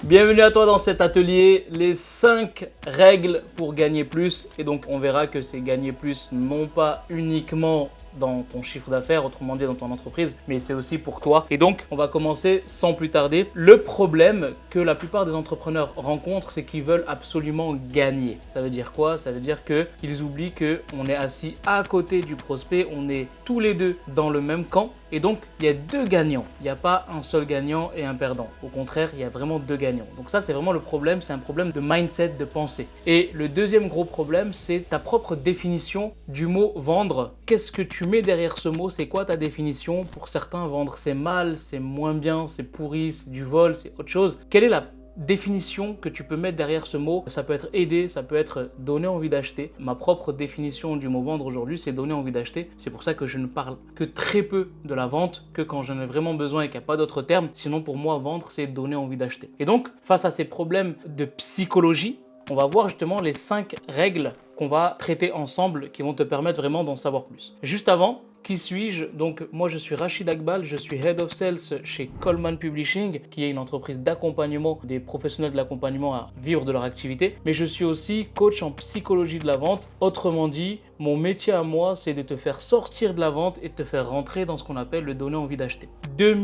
Bienvenue à toi dans cet atelier, les 5 règles pour gagner plus. Et donc on verra que c'est gagner plus non pas uniquement dans ton chiffre d'affaires, autrement dit dans ton entreprise, mais c'est aussi pour toi. Et donc, on va commencer sans plus tarder. Le problème que la plupart des entrepreneurs rencontrent, c'est qu'ils veulent absolument gagner. Ça veut dire quoi? Ça veut dire qu'ils oublient qu'on est assis à côté du prospect, on est tous les deux dans le même camp. Et donc, il y a deux gagnants. Il n'y a pas un seul gagnant et un perdant. Au contraire, il y a vraiment deux gagnants. Donc ça, c'est vraiment le problème. C'est un problème de mindset, de pensée. Et le deuxième gros problème, c'est ta propre définition du mot vendre. Qu'est-ce que tu mets derrière ce mot? C'est quoi ta définition? Pour certains, vendre, c'est mal, c'est moins bien, c'est pourri, c'est du vol, c'est autre chose. Quelle est la définition que tu peux mettre derrière ce mot? Ça peut être aider, ça peut être donner envie d'acheter. Ma propre définition du mot vendre aujourd'hui, c'est donner envie d'acheter. C'est pour ça que je ne parle que très peu de la vente, que quand j'en ai vraiment besoin et qu'il n'y a pas d'autre terme. Sinon, pour moi, vendre, c'est donner envie d'acheter. Et donc, face à ces problèmes de psychologie, on va voir justement les 5 règles qu'on va traiter ensemble qui vont te permettre vraiment d'en savoir plus. Juste avant, qui suis-je? Donc moi je suis Rachid Akbal, je suis Head of Sales chez Coleman Publishing, qui est une entreprise d'accompagnement des professionnels de l'accompagnement à vivre de leur activité. Mais je suis aussi coach en psychologie de la vente. Autrement dit, mon métier à moi, c'est de te faire sortir de la vente et de te faire rentrer dans ce qu'on appelle le donner envie d'acheter. 2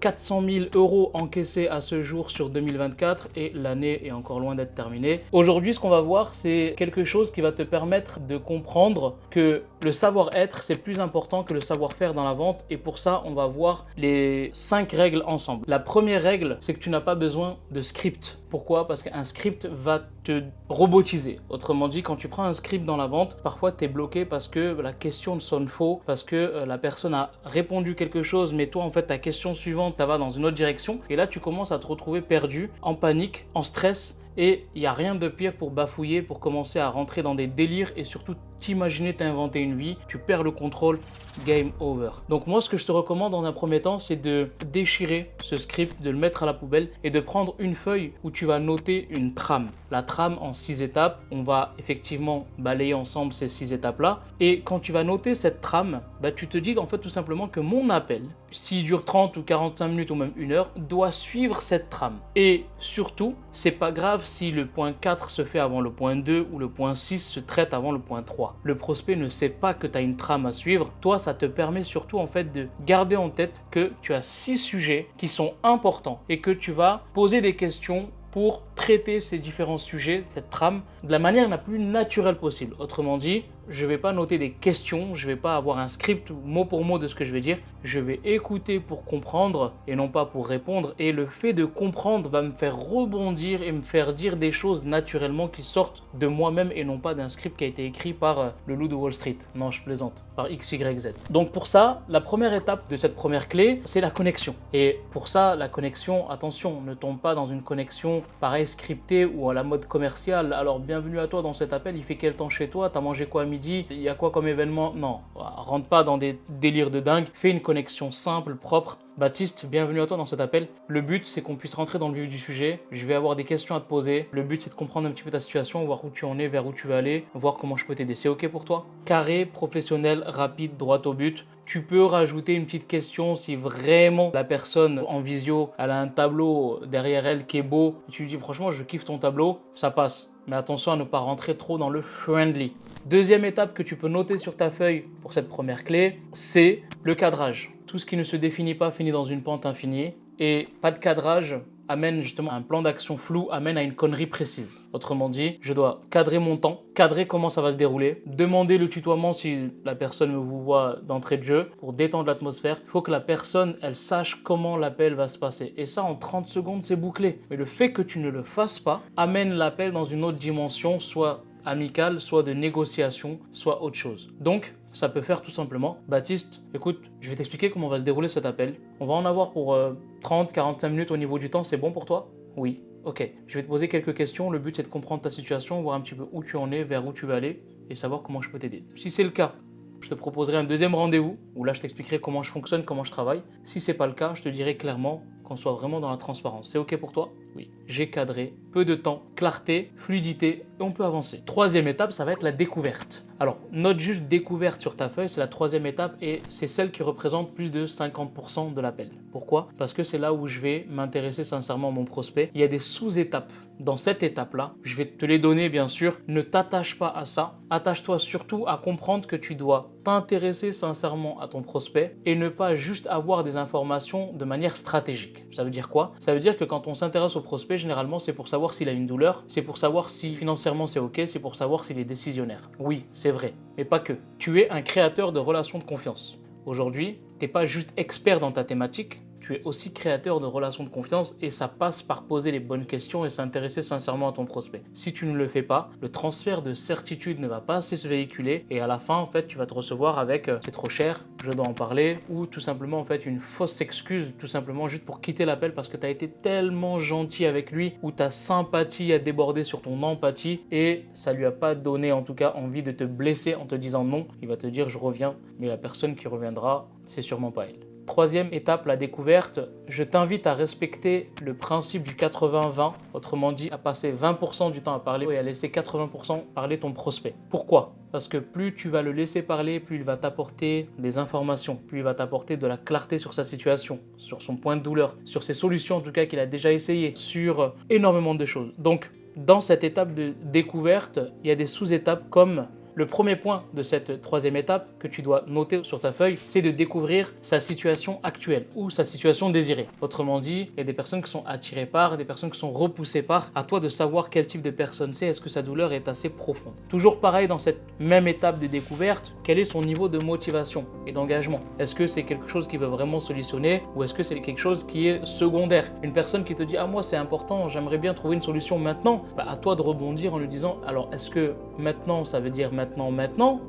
400 000 € encaissés à ce jour sur 2024 et l'année est encore loin d'être terminée. Aujourd'hui, ce qu'on va voir, c'est quelque chose qui va te permettre de comprendre que le savoir-être, c'est plus important que le savoir-faire dans la vente. Et pour ça, on va voir les 5 règles ensemble. La première règle, c'est que tu n'as pas besoin de script. Pourquoi? Parce qu'un script va te robotiser. Autrement dit, quand tu prends un script dans la vente, parfois tu es bloqué parce que la question sonne faux, parce que la personne a répondu quelque chose, mais toi, en fait, ta question suivante, ça va dans une autre direction. Et là, tu commences à te retrouver perdu, en panique, en stress. Et il n'y a rien de pire pour bafouiller, pour commencer à rentrer dans des délires et surtout t'imaginer t'inventer une vie, tu perds le contrôle, game over. Donc moi, ce que je te recommande dans un premier temps, c'est de déchirer ce script, de le mettre à la poubelle et de prendre une feuille où tu vas noter une trame. La trame en 6 étapes, on va effectivement balayer ensemble ces 6 étapes-là. Et quand tu vas noter cette trame, tu te dis en fait tout simplement que mon appel, s'il dure 30 ou 45 minutes ou même 1 heure, doit suivre cette trame. Et surtout, c'est pas grave si le point 4 se fait avant le point 2 ou le point 6 se traite avant le point 3. Le prospect ne sait pas que tu as une trame à suivre. Toi, ça te permet surtout en fait de garder en tête que tu as 6 sujets qui sont importants et que tu vas poser des questions pour traiter ces différents sujets, cette trame, de la manière la plus naturelle possible. Autrement dit, je ne vais pas noter des questions, je ne vais pas avoir un script mot pour mot de ce que je vais dire. Je vais écouter pour comprendre et non pas pour répondre. Et le fait de comprendre va me faire rebondir et me faire dire des choses naturellement qui sortent de moi-même et non pas d'un script qui a été écrit par le loup de Wall Street. Non, je plaisante. Par X, Y, Z. Donc pour ça, la première étape de cette première clé, c'est la connexion. Et pour ça, la connexion, attention, ne tombe pas dans une connexion pareil scriptée ou à la mode commerciale. Alors bienvenue à toi dans cet appel, il fait quel temps chez toi? T'as mangé quoi à midi? Il y a quoi comme événement? Non, rentre pas dans des délires de dingue. Fais une connexion simple, propre. Baptiste, bienvenue à toi dans cet appel. Le but, c'est qu'on puisse rentrer dans le vif du sujet. Je vais avoir des questions à te poser. Le but, c'est de comprendre un petit peu ta situation, voir où tu en es, vers où tu veux aller, voir comment je peux t'aider. C'est OK pour toi? Carré, professionnel, rapide, droit au but. Tu peux rajouter une petite question si vraiment la personne en visio, elle a un tableau derrière elle qui est beau. Tu lui dis franchement, je kiffe ton tableau, ça passe. Mais attention à ne pas rentrer trop dans le friendly. Deuxième étape que tu peux noter sur ta feuille pour cette première clé, c'est le cadrage. Tout ce qui ne se définit pas finit dans une pente infinie. Et pas de cadrage amène justement un plan d'action flou, amène à une connerie précise. Autrement dit, je dois cadrer mon temps, cadrer comment ça va se dérouler, demander le tutoiement si la personne me vous voit d'entrée de jeu pour détendre l'atmosphère. Il faut que la personne, elle sache comment l'appel va se passer. Et ça, en 30 secondes, c'est bouclé. Mais le fait que tu ne le fasses pas amène l'appel dans une autre dimension, soit amicale, soit de négociation, soit autre chose. Donc, ça peut faire tout simplement, Baptiste, écoute, je vais t'expliquer comment va se dérouler cet appel. On va en avoir pour 30-45 minutes au niveau du temps, c'est bon pour toi? Oui. Ok, je vais te poser quelques questions. Le but, c'est de comprendre ta situation, voir un petit peu où tu en es, vers où tu veux aller et savoir comment je peux t'aider. Si c'est le cas, je te proposerai un deuxième rendez-vous où là, je t'expliquerai comment je fonctionne, comment je travaille. Si c'est pas le cas, je te dirai clairement, qu'on soit vraiment dans la transparence. C'est OK pour toi? Oui. J'ai cadré, peu de temps, clarté, fluidité et on peut avancer. Troisième étape, ça va être la découverte. Alors, note juste découverte sur ta feuille, c'est la troisième étape et c'est celle qui représente plus de 50% de l'appel. Pourquoi? Parce que c'est là où je vais m'intéresser sincèrement à mon prospect. Il y a des sous-étapes. Dans cette étape-là, je vais te les donner bien sûr. Ne t'attache pas à ça. Attache-toi surtout à comprendre que tu dois t'intéresser sincèrement à ton prospect et ne pas juste avoir des informations de manière stratégique. Ça veut dire quoi? Ça veut dire que quand on s'intéresse au prospect, généralement, c'est pour savoir s'il a une douleur, c'est pour savoir si financièrement c'est OK, c'est pour savoir s'il est décisionnaire. Oui, c'est vrai, mais pas que. Tu es un créateur de relations de confiance. Aujourd'hui, tu n'es pas juste expert dans ta thématique, tu es aussi créateur de relations de confiance et ça passe par poser les bonnes questions et s'intéresser sincèrement à ton prospect. Si tu ne le fais pas, le transfert de certitude ne va pas assez se véhiculer et à la fin, en fait, tu vas te recevoir avec c'est trop cher, je dois en parler ou tout simplement en fait une fausse excuse, tout simplement juste pour quitter l'appel parce que tu as été tellement gentil avec lui ou ta sympathie a débordé sur ton empathie et ça lui a pas donné en tout cas envie de te blesser en te disant non. Il va te dire je reviens, mais la personne qui reviendra, c'est sûrement pas elle. Troisième étape, la découverte. Je t'invite à respecter le principe du 80-20, autrement dit à passer 20% du temps à parler et à laisser 80% parler ton prospect. Pourquoi? Parce que plus tu vas le laisser parler, plus il va t'apporter des informations, plus il va t'apporter de la clarté sur sa situation, sur son point de douleur, sur ses solutions en tout cas qu'il a déjà essayé, sur énormément de choses. Donc dans cette étape de découverte, il y a des sous-étapes comme le premier point de cette troisième étape que tu dois noter sur ta feuille, c'est de découvrir sa situation actuelle ou sa situation désirée. Autrement dit, il y a des personnes qui sont attirées par, des personnes qui sont repoussées par. À toi de savoir quel type de personne c'est, est-ce que sa douleur est assez profonde. Toujours pareil dans cette même étape de découverte, quel est son niveau de motivation et d'engagement? Est-ce que c'est quelque chose qui veut vraiment solutionner ou est-ce que c'est quelque chose qui est secondaire? Une personne qui te dit « Ah moi c'est important, j'aimerais bien trouver une solution maintenant », à toi de rebondir en lui disant « Alors est-ce que maintenant ça veut dire maintenant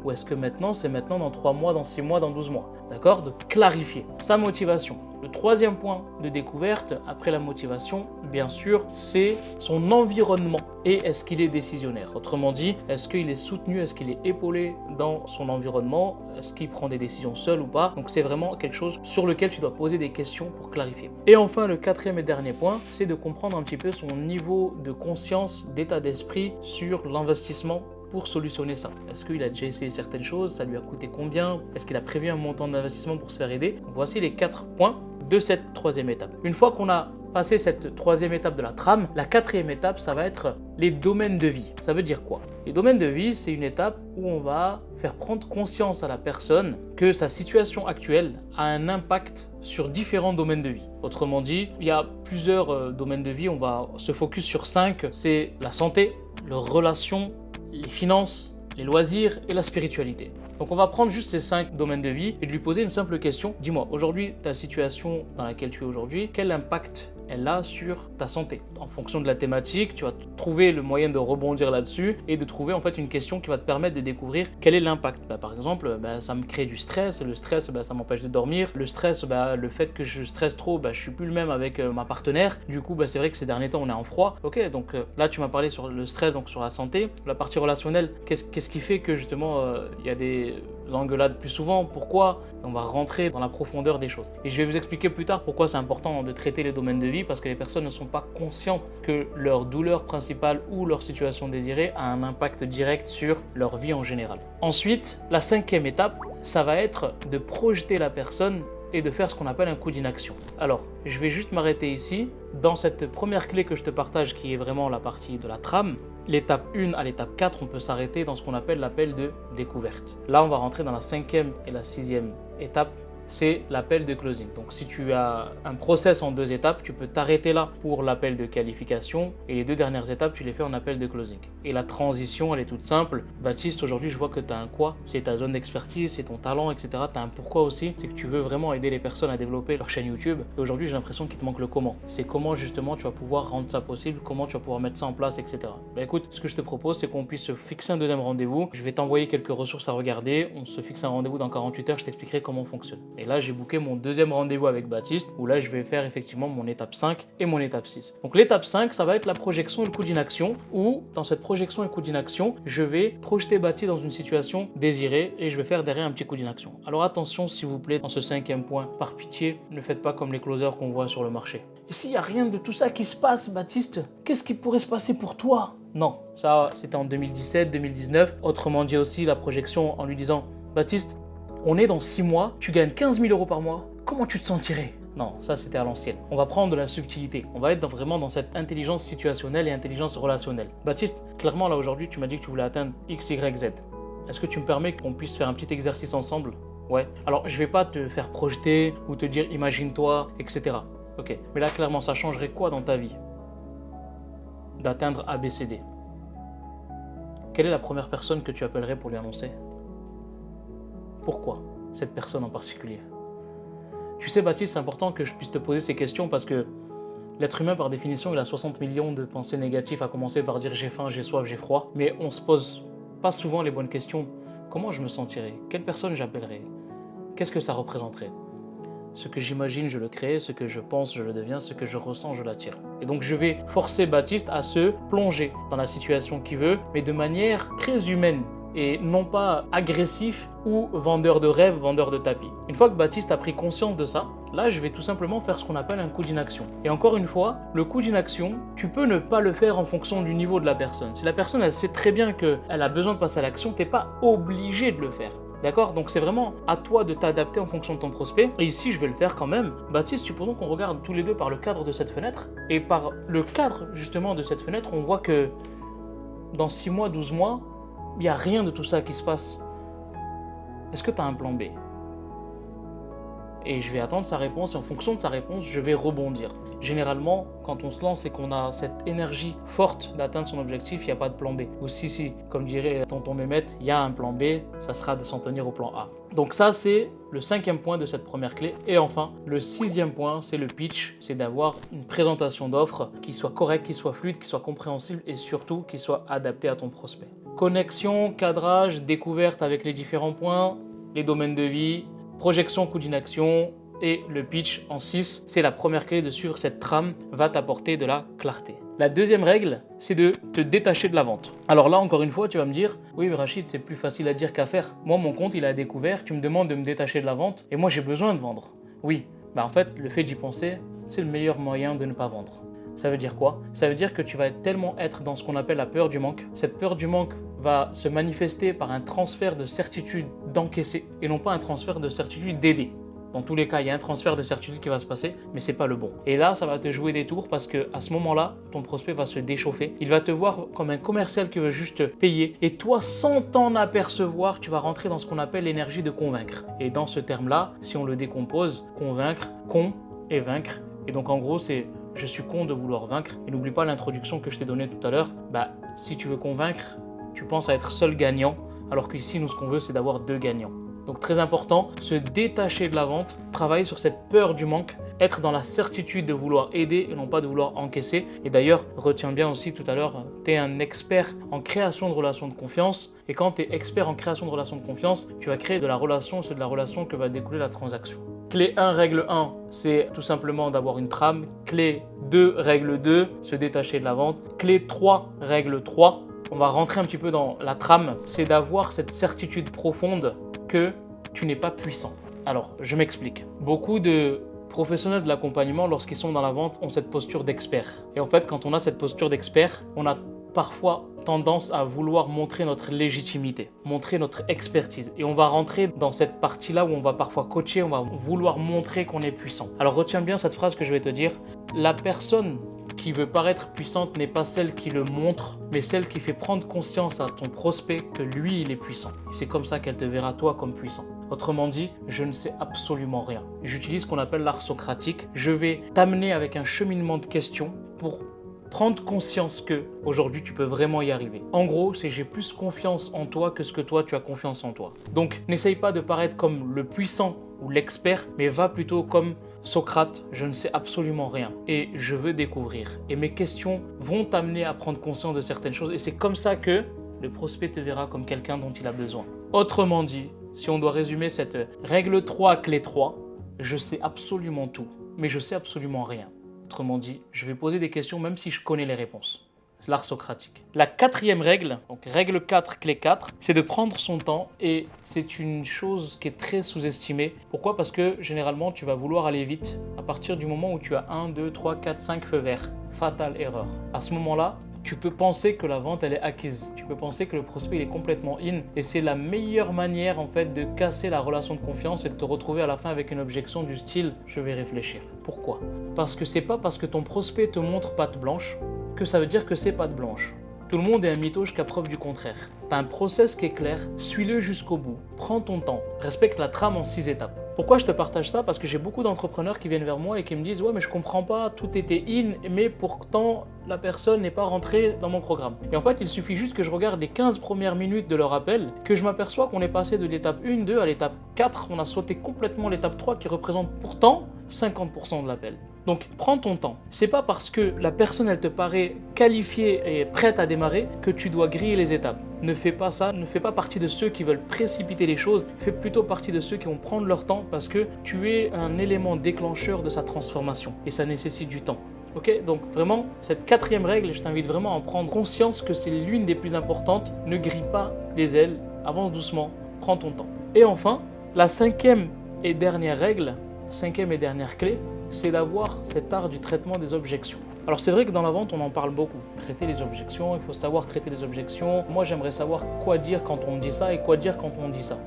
ou est-ce que maintenant c'est maintenant dans 3 mois, dans 6 mois, dans 12 mois ?» D'accord? De clarifier sa motivation. Le troisième point de découverte, après la motivation, bien sûr, c'est son environnement. Et est-ce qu'il est décisionnaire? Autrement dit, est-ce qu'il est soutenu, est-ce qu'il est épaulé dans son environnement? Est-ce qu'il prend des décisions seul ou pas? Donc c'est vraiment quelque chose sur lequel tu dois poser des questions pour clarifier. Et enfin, le quatrième et dernier point, c'est de comprendre un petit peu son niveau de conscience, d'état d'esprit sur l'investissement pour solutionner ça. Est-ce qu'il a déjà essayé certaines choses? Ça lui a coûté combien? Est-ce qu'il a prévu un montant d'investissement pour se faire aider? Donc voici les 4 points de cette troisième étape. Une fois qu'on a passé cette troisième étape de la trame, la quatrième étape, ça va être les domaines de vie. Ça veut dire quoi? Les domaines de vie, c'est une étape où on va faire prendre conscience à la personne que sa situation actuelle a un impact sur différents domaines de vie. Autrement dit, il y a plusieurs domaines de vie, on va se focus sur 5. C'est la santé, les relations, les finances, les loisirs et la spiritualité. Donc on va prendre juste ces 5 domaines de vie et de lui poser une simple question. Dis-moi, aujourd'hui, ta situation dans laquelle tu es aujourd'hui, quel impact elle a sur ta santé? En fonction de la thématique, tu vas trouver le moyen de rebondir là-dessus et de trouver en fait une question qui va te permettre de découvrir quel est l'impact. Par exemple, ça me crée du stress, le stress, ça m'empêche de dormir, le stress, le fait que je stresse trop, je suis plus le même avec ma partenaire, du coup c'est vrai que ces derniers temps on est en froid. Ok, donc là tu m'as parlé sur le stress, donc sur la santé, la partie relationnelle, qu'est-ce qui fait que justement il y a des engueulades plus souvent? Pourquoi? On va rentrer dans la profondeur des choses. Et je vais vous expliquer plus tard pourquoi c'est important de traiter les domaines de vie, parce que les personnes ne sont pas conscientes que leur douleur principale ou leur situation désirée a un impact direct sur leur vie en général. Ensuite, la 5e étape, ça va être de projeter la personne et de faire ce qu'on appelle un coup d'inaction. Alors, je vais juste m'arrêter ici. Dans cette première clé que je te partage, qui est vraiment la partie de la trame, l'étape 1 à l'étape 4, on peut s'arrêter dans ce qu'on appelle l'appel de découverte. Là, on va rentrer dans la 5e et la 6e étape, c'est l'appel de closing. Donc si tu as un process en 2 étapes, tu peux t'arrêter là pour l'appel de qualification et les 2 dernières étapes, tu les fais en appel de closing. Et la transition, elle est toute simple. Baptiste, aujourd'hui, je vois que tu as un quoi? C'est ta zone d'expertise, c'est ton talent, etc. Tu as un pourquoi aussi, c'est que tu veux vraiment aider les personnes à développer leur chaîne YouTube. Et aujourd'hui, j'ai l'impression qu'il te manque le comment. C'est comment justement tu vas pouvoir rendre ça possible, comment tu vas pouvoir mettre ça en place, etc. Écoute, ce que je te propose, c'est qu'on puisse se fixer un 2e rendez-vous. Je vais t'envoyer quelques ressources à regarder. On se fixe un rendez-vous dans 48 heures, je t'expliquerai comment on fonctionne. Et là, j'ai booké mon deuxième rendez-vous avec Baptiste, où là, je vais faire effectivement mon étape 5 et mon étape 6. Donc l'étape 5, ça va être la projection et le coup d'inaction, où dans cette projection et le coup d'inaction, je vais projeter Baptiste dans une situation désirée et je vais faire derrière un petit coup d'inaction. Alors attention, s'il vous plaît, dans ce 5e point, par pitié, ne faites pas comme les closers qu'on voit sur le marché. Et s'il n'y a rien de tout ça qui se passe, Baptiste, qu'est-ce qui pourrait se passer pour toi? Non, ça, c'était en 2017, 2019. Autrement dit aussi, la projection en lui disant, Baptiste, on est dans 6 mois, tu gagnes 15 000 euros par mois, comment tu te sentirais? Non, ça c'était à l'ancienne. On va prendre de la subtilité. On va être vraiment dans cette intelligence situationnelle et intelligence relationnelle. Baptiste, clairement là aujourd'hui, tu m'as dit que tu voulais atteindre X, Y, Z. Est-ce que tu me permets qu'on puisse faire un petit exercice ensemble? Ouais. Alors, je vais pas te faire projeter ou te dire imagine-toi, etc. Ok. Mais là, clairement, ça changerait quoi dans ta vie d'atteindre ABCD? Quelle est la première personne que tu appellerais pour lui annoncer? Pourquoi cette personne en particulier? Tu sais, Baptiste, c'est important que je puisse te poser ces questions parce que l'être humain, par définition, il a 60 millions de pensées négatives, à commencer par dire j'ai faim, j'ai soif, j'ai froid. Mais on se pose pas souvent les bonnes questions. Comment je me sentirais? Quelle personne j'appellerais? Qu'est-ce que ça représenterait? Ce que j'imagine, je le crée. Ce que je pense, je le deviens. Ce que je ressens, je l'attire. Et donc, je vais forcer Baptiste à se plonger dans la situation qu'il veut, mais de manière très humaine. Et non pas agressif ou vendeur de rêves, vendeur de tapis. Une fois que Baptiste a pris conscience de ça, là je vais tout simplement faire ce qu'on appelle un coup d'inaction. Et encore une fois, le coup d'inaction, tu peux ne pas le faire en fonction du niveau de la personne. Si la personne elle sait très bien qu'elle a besoin de passer à l'action, tu n'es pas obligé de le faire. D'accord? Donc c'est vraiment à toi de t'adapter en fonction de ton prospect. Et ici, je vais le faire quand même. Baptiste, supposons qu'on regarde tous les deux par le cadre de cette fenêtre. Et par le cadre justement de cette fenêtre, on voit que dans 6 mois, 12 mois, il n'y a rien de tout ça qui se passe. Est-ce que tu as un plan B? Et je vais attendre sa réponse et en fonction de sa réponse, je vais rebondir. Généralement, quand on se lance et qu'on a cette énergie forte d'atteindre son objectif, il n'y a pas de plan B. Ou si, comme dirait tonton Mehmet, il y a un plan B, ça sera de s'en tenir au plan A. Donc ça, c'est le 5e point de cette première clé. Et enfin, le 6e point, c'est le pitch, c'est d'avoir une présentation d'offre qui soit correcte, qui soit fluide, qui soit compréhensible et surtout qui soit adaptée à ton prospect. Connexion, cadrage, découverte avec les différents points, les domaines de vie, projection, coup d'inaction et le pitch en 6. C'est la première clé de suivre cette trame, va t'apporter de la clarté. La deuxième règle, c'est de te détacher de la vente. Alors là, encore une fois, tu vas me dire, oui, mais Rachid, c'est plus facile à dire qu'à faire. Moi, mon compte, il a découvert, tu me demandes de me détacher de la vente et moi, j'ai besoin de vendre. Oui, en fait, le fait d'y penser, c'est le meilleur moyen de ne pas vendre. Ça veut dire quoi? Ça veut dire que tu vas tellement être dans ce qu'on appelle la peur du manque. Cette peur du manque va se manifester par un transfert de certitude d'encaisser et non pas un transfert de certitude d'aider. Dans tous les cas, il y a un transfert de certitude qui va se passer, mais c'est pas le bon. Et là, ça va te jouer des tours parce que à ce moment-là, ton prospect va se déchauffer. Il va te voir comme un commercial qui veut juste payer. Et toi, sans t'en apercevoir, tu vas rentrer dans ce qu'on appelle l'énergie de convaincre. Et dans ce terme-là, si on le décompose, convaincre, con et vaincre. Et donc en gros, c'est je suis con de vouloir vaincre. Et n'oublie pas l'introduction que je t'ai donnée tout à l'heure. Si tu veux convaincre, tu penses à être seul gagnant, alors qu'ici, nous, ce qu'on veut, c'est d'avoir 2 gagnants. Donc très important, se détacher de la vente, travailler sur cette peur du manque, être dans la certitude de vouloir aider et non pas de vouloir encaisser. Et d'ailleurs, retiens bien aussi tout à l'heure, tu es un expert en création de relations de confiance. Et quand tu es expert en création de relations de confiance, tu vas créer de la relation, c'est de la relation que va découler la transaction. Clé 1, règle 1, c'est tout simplement d'avoir une trame. Clé 2, règle 2, se détacher de la vente. Clé 3, règle 3, on va rentrer un petit peu dans la trame, c'est d'avoir cette certitude profonde que tu n'es pas puissant. Alors, je m'explique. Beaucoup de professionnels de l'accompagnement, lorsqu'ils sont dans la vente, ont cette posture d'expert. Et en fait, quand on a cette posture d'expert, on a parfois tendance à vouloir montrer notre légitimité, montrer notre expertise. Et on va rentrer dans cette partie-là où on va parfois coacher, on va vouloir montrer qu'on est puissant. Alors retiens bien cette phrase que je vais te dire. La personne qui veut paraître puissante n'est pas celle qui le montre, mais celle qui fait prendre conscience à ton prospect que lui, il est puissant. Et c'est comme ça qu'elle te verra toi comme puissant. Autrement dit, je ne sais absolument rien. J'utilise ce qu'on appelle l'art socratique. Je vais t'amener avec un cheminement de questions pour prendre conscience que aujourd'hui tu peux vraiment y arriver. En gros, c'est j'ai plus confiance en toi que ce que toi tu as confiance en toi. Donc n'essaye pas de paraître comme le puissant ou l'expert, mais va plutôt comme Socrate, je ne sais absolument rien et je veux découvrir. Et mes questions vont t'amener à prendre conscience de certaines choses et c'est comme ça que le prospect te verra comme quelqu'un dont il a besoin. Autrement dit, Si on doit résumer cette règle 3, clé 3, je sais absolument tout, mais je sais absolument rien. Autrement dit, je vais poser des questions même si je connais les réponses. L'art socratique. La quatrième règle, donc règle 4, clé 4, c'est de prendre son temps et c'est une chose qui est très sous-estimée. Pourquoi? Parce que généralement, tu vas vouloir aller vite à partir du moment où tu as 1, 2, 3, 4, 5 feux verts. Fatale erreur. À ce moment-là, tu peux penser que la vente elle est acquise. Tu peux penser que le prospect il est complètement in et c'est la meilleure manière en fait de casser la relation de confiance et de te retrouver à la fin avec une objection du style je vais réfléchir. Pourquoi? Parce que c'est pas parce que ton prospect te montre patte blanche que ça veut dire que c'est patte blanche. Tout le monde est un mytho jusqu'à preuve du contraire. T'as un process qui est clair, suis-le jusqu'au bout, prends ton temps, respecte la trame en 6 étapes. Pourquoi je te partage ça? Parce que j'ai beaucoup d'entrepreneurs qui viennent vers moi et qui me disent « Ouais, mais je comprends pas, tout était in, mais pourtant la personne n'est pas rentrée dans mon programme. » Et en fait, il suffit juste que je regarde les 15 premières minutes de leur appel, que je m'aperçois qu'on est passé de l'étape 1, 2 à l'étape 4, on a sauté complètement l'étape 3 qui représente pourtant 50% de l'appel. Donc prends ton temps. C'est pas parce que la personne elle te paraît qualifiée et prête à démarrer que tu dois griller les étapes. Ne fais pas ça, ne fais pas partie de ceux qui veulent précipiter les choses, fais plutôt partie de ceux qui vont prendre leur temps parce que tu es un élément déclencheur de sa transformation et ça nécessite du temps. Ok, donc vraiment, cette quatrième règle, je t'invite vraiment à en prendre conscience que c'est l'une des plus importantes. Ne grille pas les ailes, avance doucement, prends ton temps. Et enfin, la cinquième et dernière règle, cinquième et dernière clé, c'est d'avoir cet art du traitement des objections. Alors c'est vrai que dans la vente, on en parle beaucoup. Traiter les objections, il faut savoir traiter les objections. Moi, j'aimerais savoir quoi dire quand on dit ça et quoi dire quand on dit ça.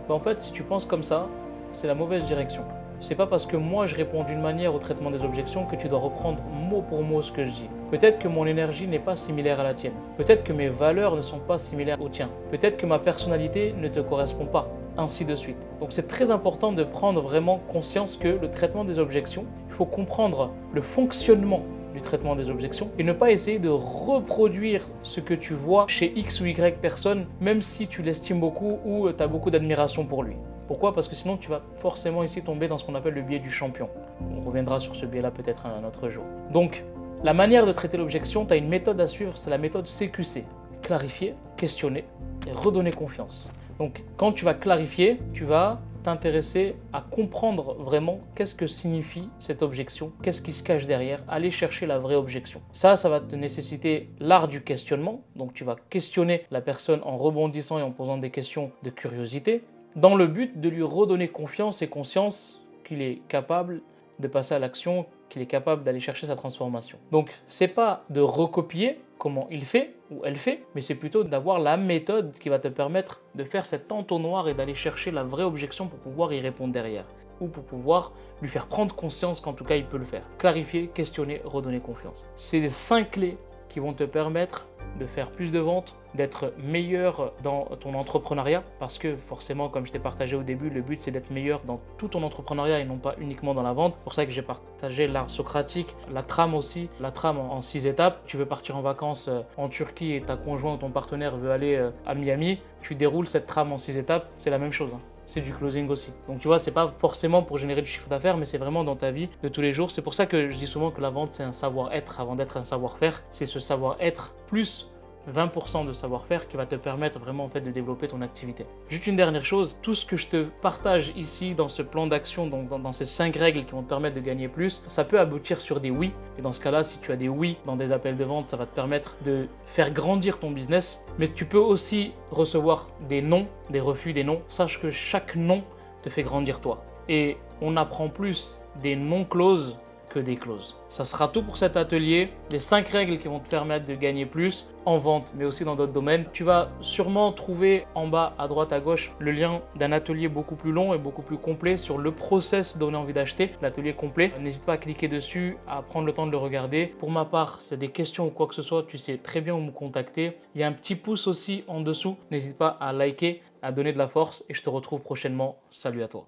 En fait, si tu penses comme ça, c'est la mauvaise direction. C'est pas parce que moi je réponds d'une manière au traitement des objections que tu dois reprendre mot pour mot ce que je dis. Peut-être que mon énergie n'est pas similaire à la tienne. Peut-être que mes valeurs ne sont pas similaires aux tiens. Peut-être que ma personnalité ne te correspond pas. Ainsi de suite. Donc c'est très important de prendre vraiment conscience que le traitement des objections, il faut comprendre le fonctionnement du traitement des objections et ne pas essayer de reproduire ce que tu vois chez X ou Y personne, même si tu l'estimes beaucoup ou tu as beaucoup d'admiration pour lui. Pourquoi? Parce que sinon tu vas forcément ici tomber dans ce qu'on appelle le biais du champion. On reviendra sur ce biais-là peut-être un autre jour. Donc, la manière de traiter l'objection, tu as une méthode à suivre, c'est la méthode CQC. Clarifier, questionner et redonner confiance. Donc, quand tu vas clarifier, tu vas t'intéresser à comprendre vraiment qu'est-ce que signifie cette objection, qu'est-ce qui se cache derrière, aller chercher la vraie objection. Ça va te nécessiter l'art du questionnement. Donc, tu vas questionner la personne en rebondissant et en posant des questions de curiosité, dans le but de lui redonner confiance et conscience qu'il est capable de passer à l'action, qu'il est capable d'aller chercher sa transformation. Donc, c'est pas de recopier comment il fait ou elle fait, mais c'est plutôt d'avoir la méthode qui va te permettre de faire cet entonnoir et d'aller chercher la vraie objection pour pouvoir y répondre derrière ou pour pouvoir lui faire prendre conscience qu'en tout cas il peut le faire. Clarifier, questionner, redonner confiance. C'est les 5 clés qui vont te permettre de faire plus de ventes, d'être meilleur dans ton entrepreneuriat, parce que forcément, comme je t'ai partagé au début, le but c'est d'être meilleur dans tout ton entrepreneuriat et non pas uniquement dans la vente. C'est pour ça que j'ai partagé l'art socratique, la trame aussi, la trame en 6 étapes. Tu veux partir en vacances en Turquie et ta conjointe ou ton partenaire veut aller à Miami, tu déroules cette trame en 6 étapes, c'est la même chose. C'est du closing aussi. Donc tu vois, c'est pas forcément pour générer du chiffre d'affaires, mais c'est vraiment dans ta vie de tous les jours. C'est pour ça que je dis souvent que la vente, c'est un savoir-être avant d'être un savoir-faire. C'est ce savoir-être plus 20% de savoir-faire qui va te permettre vraiment en fait de développer ton activité. Juste une dernière chose, tout ce que je te partage ici dans ce plan d'action, donc dans ces 5 règles qui vont te permettre de gagner plus, ça peut aboutir sur des oui. Et dans ce cas-là, si tu as des oui dans des appels de vente, ça va te permettre de faire grandir ton business. Mais tu peux aussi recevoir des non, des refus, des non. Sache que chaque non te fait grandir toi. Et on apprend plus des non-clauses que des clauses. Ça sera tout pour cet atelier. Les 5 règles qui vont te permettre de gagner plus en vente, mais aussi dans d'autres domaines. Tu vas sûrement trouver en bas, à droite, à gauche, le lien d'un atelier beaucoup plus long et beaucoup plus complet sur le process donner envie d'acheter, l'atelier complet. N'hésite pas à cliquer dessus, à prendre le temps de le regarder. Pour ma part, si tu as des questions ou quoi que ce soit, tu sais très bien où me contacter. Il y a un petit pouce aussi en dessous. N'hésite pas à liker, à donner de la force et je te retrouve prochainement. Salut à toi.